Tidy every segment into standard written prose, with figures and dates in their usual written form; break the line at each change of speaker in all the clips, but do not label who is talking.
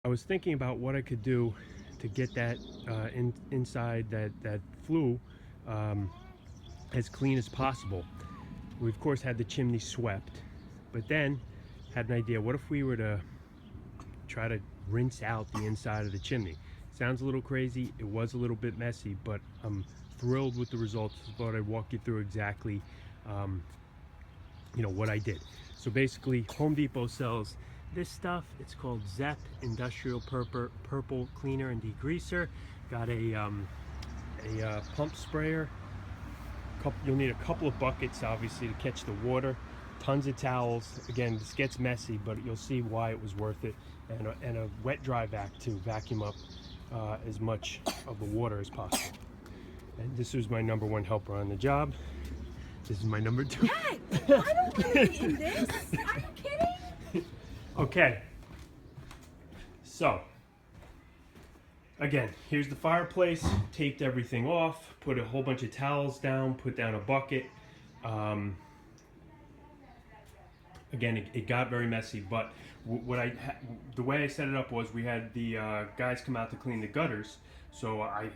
I was thinking about what I could do to get that inside that flue um, as clean as possible. We of course had the chimney swept, but then had an idea. What if we were to try to rinse out the inside of the chimney? Sounds a little crazy. It was a little bit messy, but I'm thrilled with the results. Thought I'd walk you through exactly um, what I did. So basically, Home Depot sells this stuff. It's called Zep Industrial Purple Cleaner and Degreaser. Got a pump sprayer. You'll need a couple of buckets, obviously, to catch the water. Tons of towels. Again, this gets messy, but you'll see why it was worth it. And a wet dry vac to vacuum up as much of the water as possible. And this was my #1 helper on the job. This is my #2.
Hey, I don't want to be in this. Are you kidding?
Okay. So, again, here's the fireplace. Taped everything off. Put a whole bunch of towels down. Put down a bucket. Again, it got very messy, but the way I set it up was we had the guys come out to clean the gutters. So I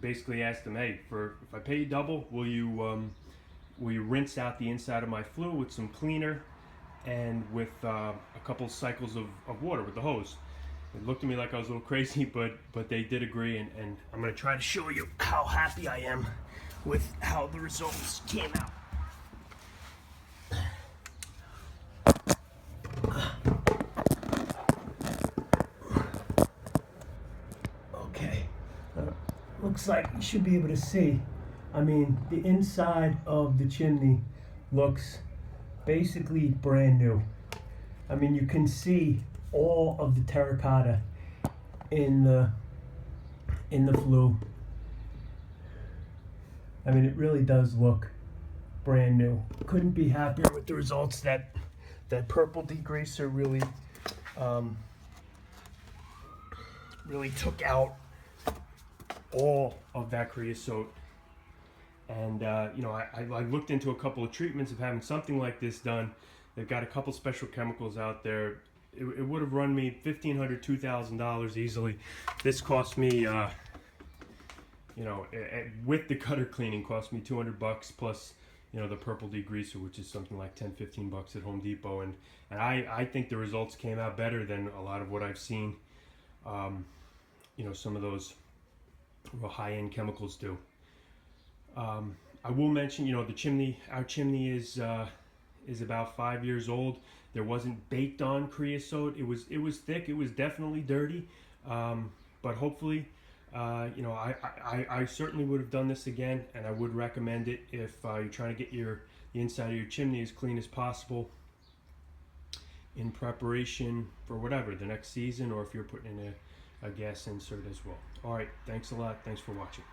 basically asked them, hey, if I pay you double, will you rinse out the inside of my flue with some cleaner and with a couple cycles of water with the hose? It looked at me like I was a little crazy, but they did agree, and I'm going to try to show you how happy I am with how the results came out. Okay, looks like you should be able to see. I mean, the inside of the chimney looks basically brand new. I mean, you can see all of the terracotta in the flue. I mean, it really does look brand new. Couldn't be happier with the results. That purple degreaser really took out all of that creosote. And I looked into a couple of treatments of having something like this done. They've got a couple special chemicals out there. It would have run me $1,500, $2,000 easily. This cost me, with the gutter cleaning, cost me $200 plus, the purple degreaser, which is something like $10, $15 at Home Depot. And I think the results came out better than a lot of what I've seen, some of those real high-end chemicals do. I will mention, our chimney is about 5 years old. There wasn't baked on creosote. It was thick. It was definitely dirty. But hopefully, I certainly would have done this again, and I would recommend it if you're trying to get the inside of your chimney as clean as possible in preparation for whatever, the next season, or if you're putting in a gas insert as well. All right, thanks a lot. Thanks for watching.